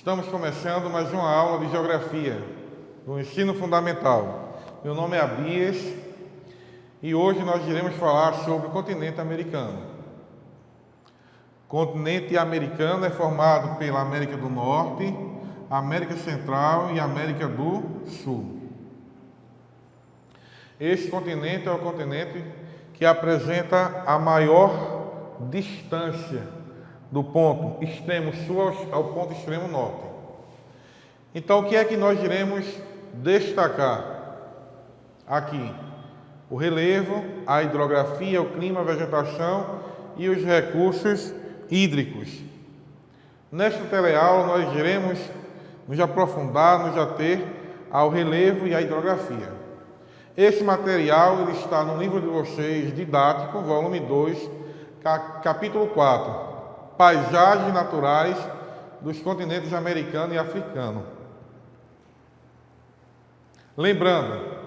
Estamos começando mais uma aula de Geografia do Ensino Fundamental. Meu nome é Abias e hoje nós iremos falar sobre o continente americano. O continente americano é formado pela América do Norte, América Central e América do Sul. Este continente é o continente que apresenta a maior distância do ponto extremo sul ao ponto extremo norte. Então, o que é que nós iremos destacar aqui? O relevo, a hidrografia, o clima, a vegetação e os recursos hídricos. Nesta teleaula, nós iremos nos aprofundar, nos ater ao relevo e à hidrografia. Esse material ele está no livro de vocês, didático, volume 2, capítulo 4. Paisagens naturais dos continentes americano e africano. Lembrando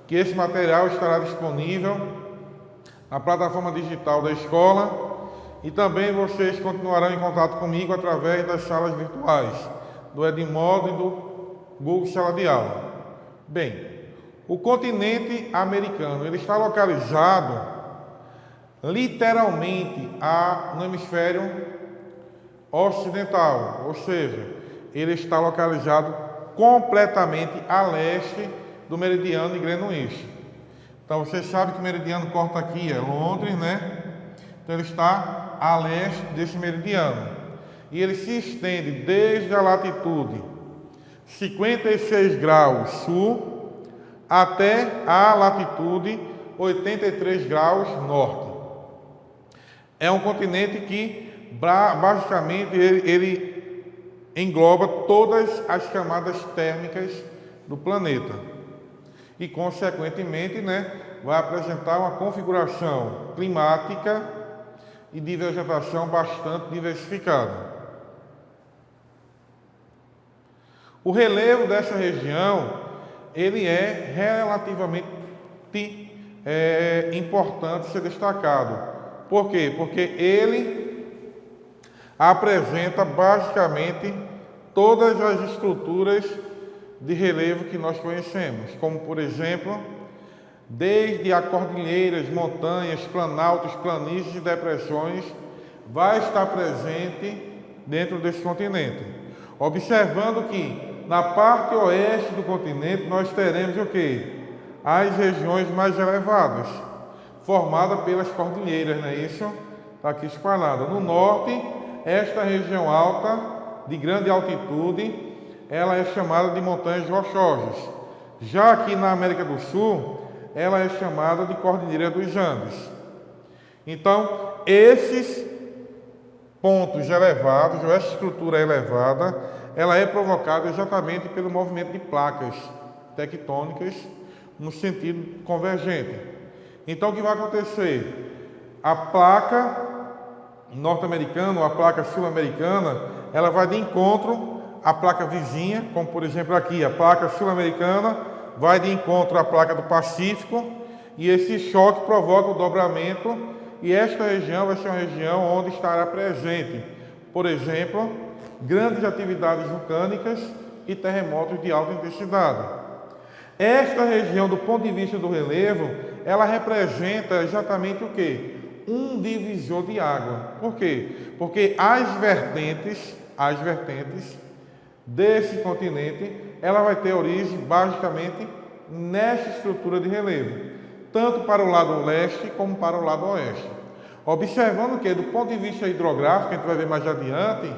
que esse material estará disponível na plataforma digital da escola e também vocês continuarão em contato comigo através das salas virtuais do Edmodo e do Google Sala de Aula. Bem, o continente americano ele está localizado literalmente no hemisfério ocidental, ou seja, ele está localizado completamente a leste do meridiano de Greenwich. Então você sabe que o meridiano corta aqui, é Londres, né? Então ele está a leste desse meridiano. E ele se estende desde a latitude 56 graus sul até a latitude 83 graus norte. É um continente que basicamente ele engloba todas as camadas térmicas do planeta e consequentemente, vai apresentar uma configuração climática e de vegetação bastante diversificada. O relevo dessa região ele é relativamente importante ser destacado. Por quê? Porque ele apresenta basicamente todas as estruturas de relevo que nós conhecemos, como por exemplo, desde a cordilheiras, montanhas, planaltos, planícies e depressões, vai estar presente dentro desse continente. Observando que na parte oeste do continente nós teremos o quê? As regiões mais elevadas, formadas pelas cordilheiras, não é isso? Está aqui espalhada. No norte, esta região alta, de grande altitude, ela é chamada de montanhas rochosas. Já aqui na América do Sul, ela é chamada de Cordilheira dos Andes. Então, esses pontos elevados, ou essa estrutura elevada, ela é provocada exatamente pelo movimento de placas tectônicas no sentido convergente. Então, o que vai acontecer? A placa norte-americana ou a placa sul-americana, ela vai de encontro à placa vizinha, como por exemplo aqui, a placa sul-americana vai de encontro à placa do Pacífico e esse choque provoca o dobramento e esta região vai ser uma região onde estará presente, por exemplo, grandes atividades vulcânicas e terremotos de alta intensidade. Esta região, do ponto de vista do relevo, ela representa exatamente o quê? Um divisor de água. Por quê? Porque as vertentes desse continente, ela vai ter origem basicamente nessa estrutura de relevo, tanto para o lado leste como para o lado oeste. Observando que, do ponto de vista hidrográfico, a gente vai ver mais adiante,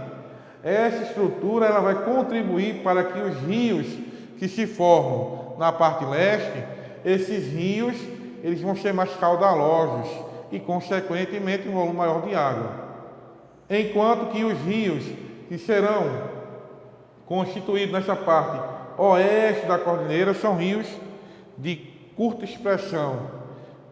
essa estrutura ela vai contribuir para que os rios que se formam na parte leste, esses rios eles vão ser mais caudalosos e, consequentemente, um volume maior de água. Enquanto que os rios que serão constituídos nessa parte oeste da cordilheira são rios de curta expressão,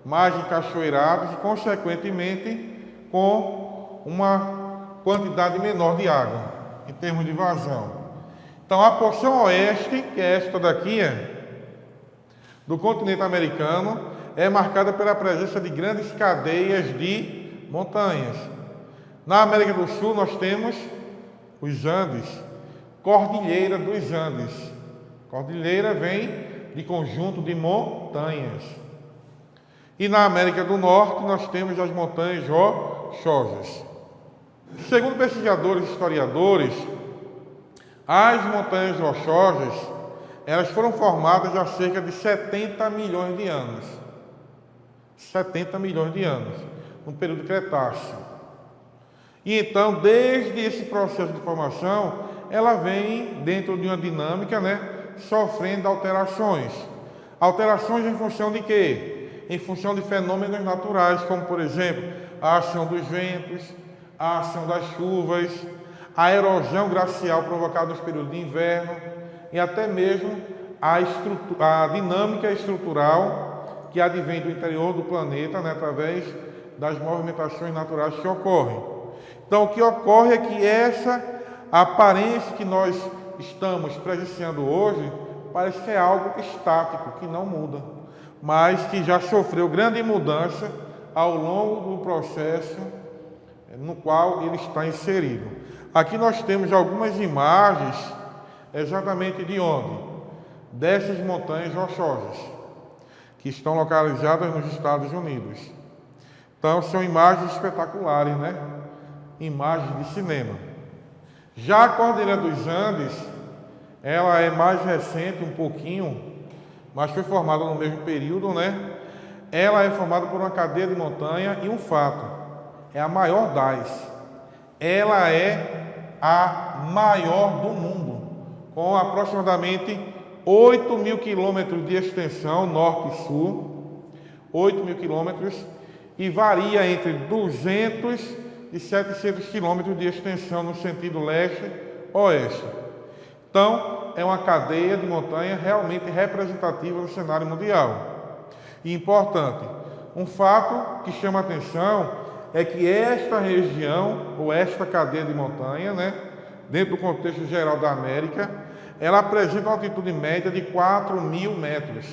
mais encachoeirados e, consequentemente, com uma quantidade menor de água, em termos de vazão. Então, a porção oeste, que é esta daqui, do continente americano, é marcada pela presença de grandes cadeias de montanhas. Na América do Sul, nós temos os Andes, Cordilheira dos Andes. Cordilheira vem de conjunto de montanhas. E na América do Norte nós temos as montanhas rochosas. Segundo pesquisadores e historiadores, as montanhas rochosas, elas foram formadas há cerca de 70 milhões de anos. 70 milhões de anos, no período Cretáceo. E então, desde esse processo de formação, ela vem dentro de uma dinâmica, sofrendo alterações. Alterações em função de quê? Em função de fenômenos naturais, como, por exemplo, a ação dos ventos, a ação das chuvas, a erosão glacial provocada nos períodos de inverno e até mesmo a dinâmica estrutural que advém do interior do planeta, através das movimentações naturais que ocorrem. Então, o que ocorre é que essa aparência que nós estamos presenciando hoje parece que é algo estático, que não muda, mas que já sofreu grande mudança ao longo do processo no qual ele está inserido. Aqui nós temos algumas imagens exatamente de onde? Dessas montanhas rochosas, que estão localizadas nos Estados Unidos. Então, são imagens espetaculares, Imagens de cinema. Já a Cordilheira dos Andes, ela é mais recente um pouquinho, mas foi formada no mesmo período, Ela é formada por uma cadeia de montanha e um fato, é a maior das. Ela é a maior do mundo, com aproximadamente 8.000 quilômetros de extensão, norte e sul, 8.000 quilômetros, e varia entre 200 e 700 quilômetros de extensão no sentido leste-oeste. Então, é uma cadeia de montanha realmente representativa do cenário mundial. E importante, um fato que chama a atenção é que esta região, ou esta cadeia de montanha, dentro do contexto geral da América, ela apresenta uma altitude média de 4.000 metros.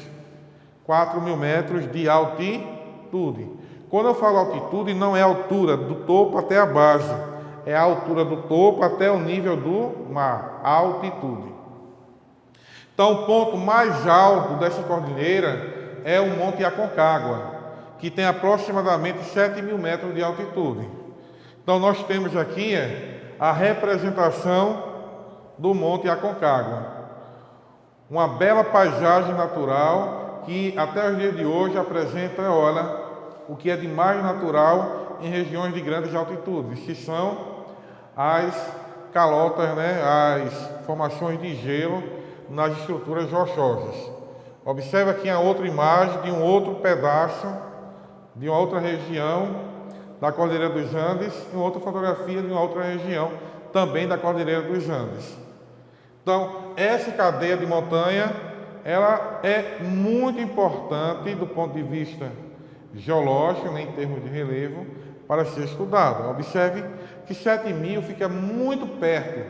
4.000 metros de altitude. Quando eu falo altitude, não é a altura do topo até a base, é a altura do topo até o nível do mar, a altitude. Então, o ponto mais alto dessa cordilheira é o Monte Aconcagua, que tem aproximadamente 7.000 metros de altitude. Então, nós temos aqui a representação do Monte Aconcagua. Uma bela paisagem natural que, até os dias de hoje, apresenta, o que é de mais natural em regiões de grandes altitudes, que são as calotas, as formações de gelo nas estruturas rochosas. Observe aqui a outra imagem de um outro pedaço, de uma outra região da Cordilheira dos Andes, e uma outra fotografia de uma outra região também da Cordilheira dos Andes. Então, essa cadeia de montanha, ela é muito importante do ponto de vista geológico, em termos de relevo, para ser estudado. Observe que 7.000 fica muito perto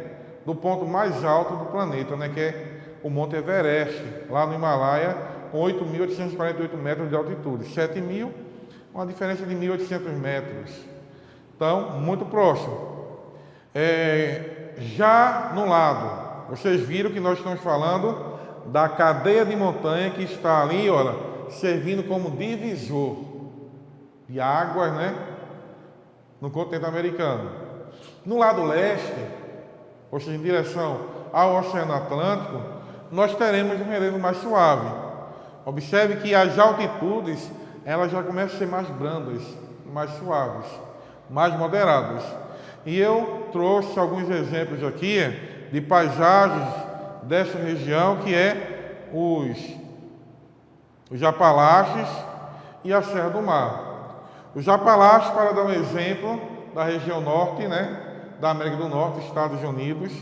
do ponto mais alto do planeta, que é o Monte Everest, lá no Himalaia, com 8.848 metros de altitude. 7.000, uma diferença de 1.800 metros. Então, muito próximo. Já no lado, vocês viram que nós estamos falando da cadeia de montanha que está ali, servindo como divisor de águas, no continente americano. No lado leste, ou seja, em direção ao Oceano Atlântico, nós teremos um relevo mais suave. Observe que as altitudes, elas já começam a ser mais brandas, mais suaves, mais moderadas. E eu trouxe alguns exemplos aqui de paisagens dessa região, que é os Apalaches e a Serra do Mar. Os Apalaches, para dar um exemplo, da região norte, da América do Norte, Estados Unidos.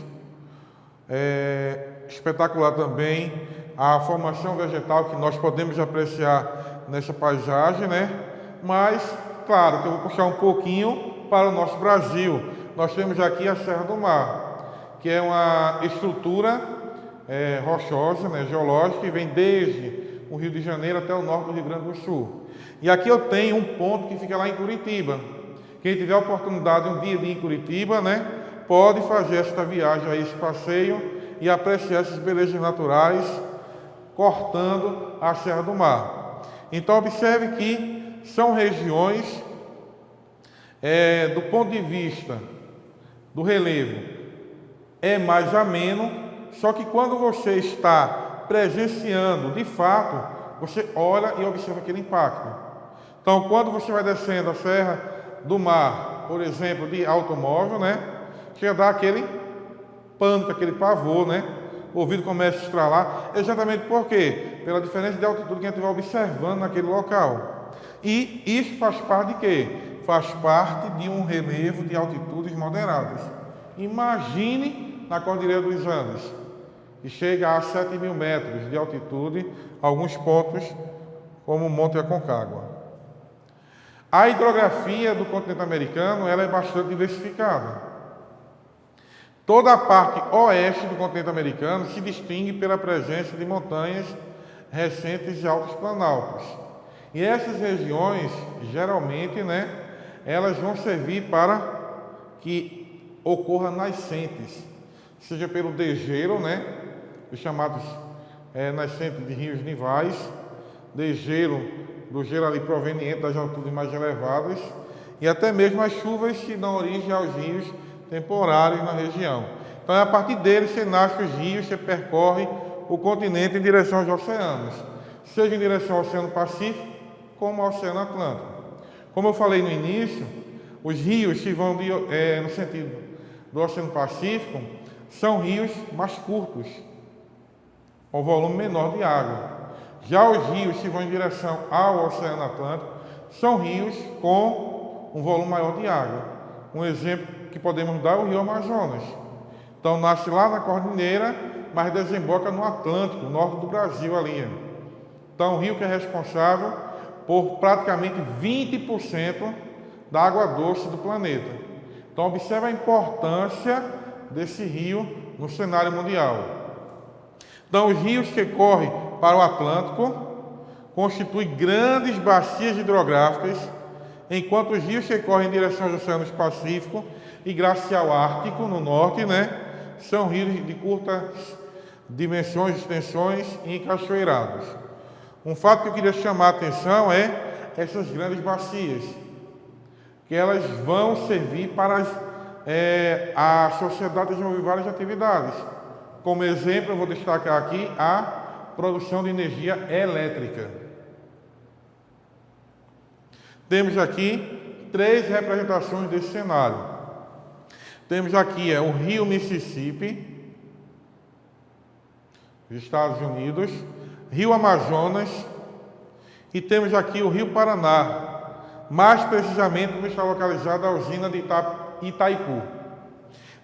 Espetacular também a formação vegetal que nós podemos apreciar nessa paisagem, Mas, claro, que eu vou puxar um pouquinho para o nosso Brasil. Nós temos aqui a Serra do Mar, que é uma estrutura rochosa, geológica, que vem desde o Rio de Janeiro até o norte do Rio Grande do Sul. E aqui eu tenho um ponto que fica lá em Curitiba. Quem tiver a oportunidade um dia de ir em Curitiba, pode fazer esta viagem, esse passeio, e apreciar essas belezas naturais, cortando a Serra do Mar. Então, observe que são regiões, do ponto de vista do relevo, é mais ameno, só que quando você está presenciando, de fato, você olha e observa aquele impacto. Então, quando você vai descendo a Serra do Mar, por exemplo, de automóvel, né, chega a dar aquele pânico, aquele pavor, né? O ouvido começa a estralar, exatamente por quê? Pela diferença de altitude que a gente vai observando naquele local. E isso faz parte de quê? Faz parte de um relevo de altitudes moderadas. Imagine na Cordilheira dos Andes, que chega a 7.000 metros de altitude, alguns pontos, como o Monte Aconcagua. A hidrografia do continente americano ela é bastante diversificada. Toda a parte oeste do continente americano se distingue pela presença de montanhas recentes e altos planaltos. E essas regiões, geralmente, né, elas vão servir para que ocorra nascentes, seja pelo degelo, né, os chamados nascentes de rios nivais, degelo do gelo ali proveniente das altitudes mais elevadas, e até mesmo as chuvas que dão origem aos rios temporários na região. Então, a partir deles, você nasce os rios, você percorre o continente em direção aos oceanos, seja em direção ao Oceano Pacífico, como ao Oceano Atlântico. Como eu falei no início, os rios que vão no sentido do Oceano Pacífico são rios mais curtos, com volume menor de água. Já os rios que vão em direção ao Oceano Atlântico são rios com um volume maior de água. Um exemplo que podemos dar é o Rio Amazonas. Então, nasce lá na Cordilheira, mas desemboca no Atlântico, no norte do Brasil ali. Então, o rio que é responsável por praticamente 20% da água doce do planeta. Então, observe a importância desse rio no cenário mundial. Então, os rios que correm para o Atlântico constituem grandes bacias hidrográficas, enquanto os rios que correm em direção aos oceanos Pacífico e Glacial Ártico, no norte, né, são rios de curtas dimensões, extensões e encachoeirados. Um fato que eu queria chamar a atenção é essas grandes bacias, que elas vão servir para a sociedade desenvolver várias atividades. Como exemplo, eu vou destacar aqui a produção de energia elétrica. Temos aqui 3 representações desse cenário. Temos aqui o Rio Mississippi, dos Estados Unidos, Rio Amazonas e temos aqui o Rio Paraná, mais precisamente onde está localizada a usina de Itaipu.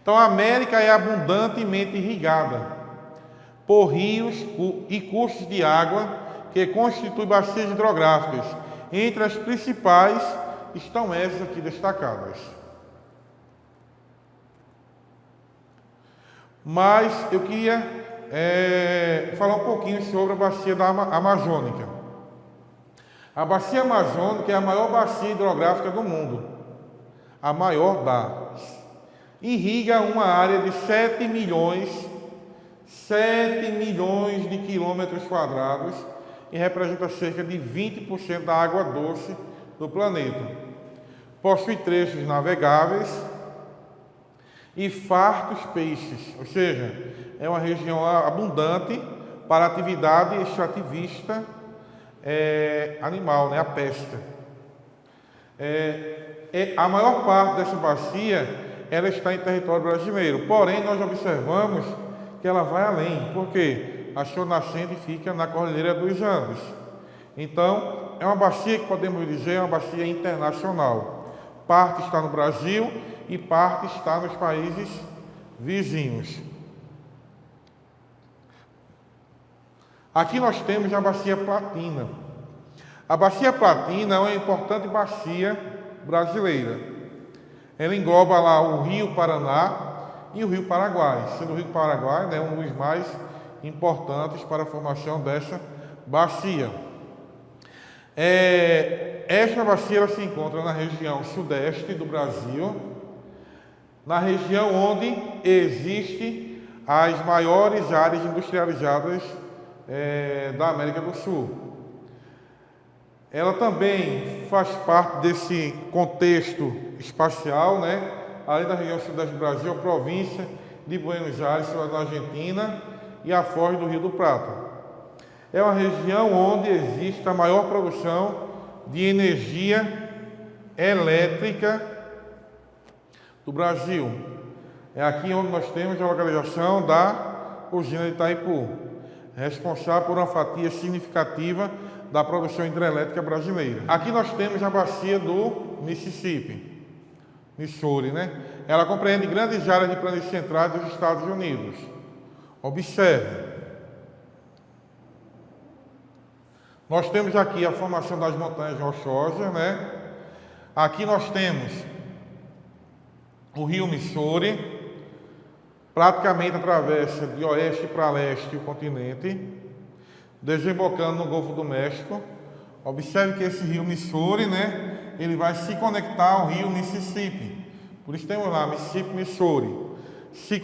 Então a América é abundantemente irrigada por rios e cursos de água que constituem bacias hidrográficas. Entre as principais estão essas aqui destacadas. Mas eu queria falar um pouquinho sobre a bacia da Amazônica. A bacia amazônica é a maior bacia hidrográfica do mundo, a maior das. Irriga uma área de 7 milhões de quilômetros quadrados e representa cerca de 20% da água doce do planeta. Possui trechos navegáveis e fartos peixes, ou seja, é uma região abundante para a atividade extrativista animal, né, a pesca. A maior parte dessa bacia ela está em território brasileiro, porém nós observamos que ela vai além, porque a sua nascente fica na Cordilheira dos Andes. Então, é uma bacia que podemos dizer é uma bacia internacional. Parte está no Brasil e parte está nos países vizinhos. Aqui nós temos a Bacia Platina. A Bacia Platina é uma importante bacia brasileira. Ela engloba lá o Rio Paraná e o Rio Paraguai, sendo o Rio Paraguai, né, um dos mais importantes para a formação dessa bacia. Esta bacia ela se encontra na região sudeste do Brasil, na região onde existe as maiores áreas industrializadas da América do Sul. Ela também faz parte desse contexto espacial, né? Além da região sudeste do Brasil, a província de Buenos Aires, na Argentina, e a foz do Rio do Prata. É uma região onde existe a maior produção de energia elétrica do Brasil. É aqui onde nós temos a localização da usina de Itaipu, responsável por uma fatia significativa da produção hidrelétrica brasileira. Aqui nós temos a bacia do Mississippi, Missouri, né? Ela compreende grandes áreas de planícies centrais dos Estados Unidos. Observe. Nós temos aqui a formação das montanhas rochosas, né? Aqui nós temos o rio Missouri, praticamente atravessa de oeste para leste o continente, desembocando no Golfo do México. Observe que esse rio Missouri, né, ele vai se conectar ao rio Mississippi. Por isso temos lá Mississippi, Missouri, se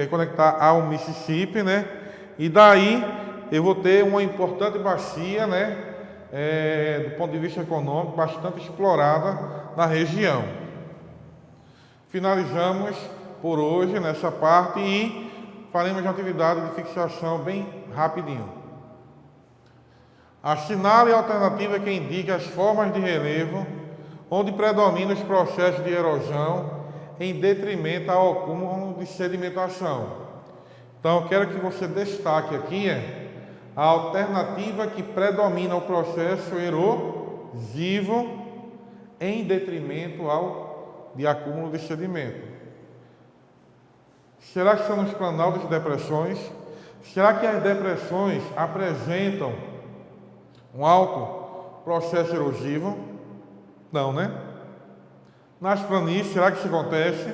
conectar ao Mississippi, né, e daí eu vou ter uma importante bacia, né, do ponto de vista econômico, bastante explorada na região. Finalizamos por hoje nessa parte e faremos uma atividade de fixação bem rapidinho. Assinale a alternativa que indica as formas de relevo onde predominam os processos de erosão em detrimento ao acúmulo de sedimentação. Então, eu quero que você destaque aqui a alternativa que predomina o processo erosivo em detrimento de acúmulo de sedimento. Será que são os planaltos de depressões? Será que as depressões apresentam um alto processo erosivo? Não, né? Nas planícies, será que isso acontece?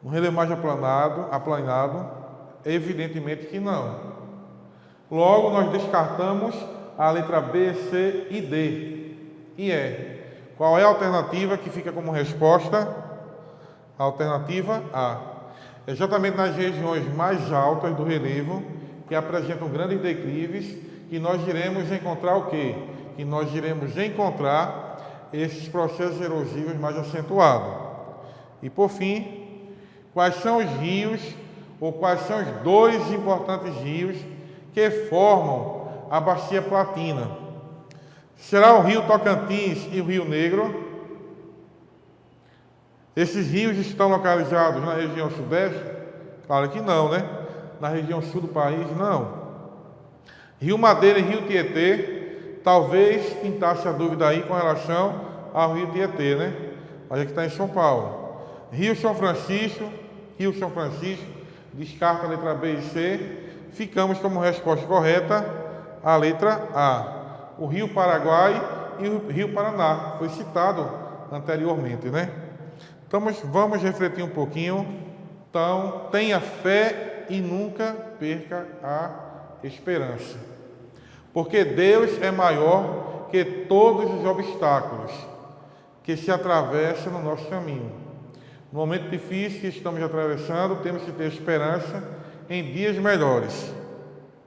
No relevo mais aplanado? Evidentemente que não. Logo, nós descartamos a letra B, C e D. E E. Qual é a alternativa que fica como resposta? A alternativa A. Exatamente nas regiões mais altas do relevo, que apresentam grandes declives, que nós iremos encontrar o quê? Que nós iremos encontrar esses processos erosivos mais acentuados. E por fim, quais são os rios, ou quais são os dois importantes rios que formam a Bacia Platina? Será o Rio Tocantins e o Rio Negro? Esses rios estão localizados na região sudeste? Claro que não, né? Na região sul do país, não. Rio Madeira e Rio Tietê, talvez pintasse a dúvida aí com relação ao Rio Tietê, né? Olha que está em São Paulo. Rio São Francisco, descarta a letra B e C. Ficamos como resposta correta a letra A. O Rio Paraguai e o Rio Paraná, foi citado anteriormente, né? Então, vamos refletir um pouquinho. Então, tenha fé e nunca perca a esperança. Porque Deus é maior que todos os obstáculos que se atravessam no nosso caminho. No momento difícil que estamos atravessando, temos que ter esperança em dias melhores.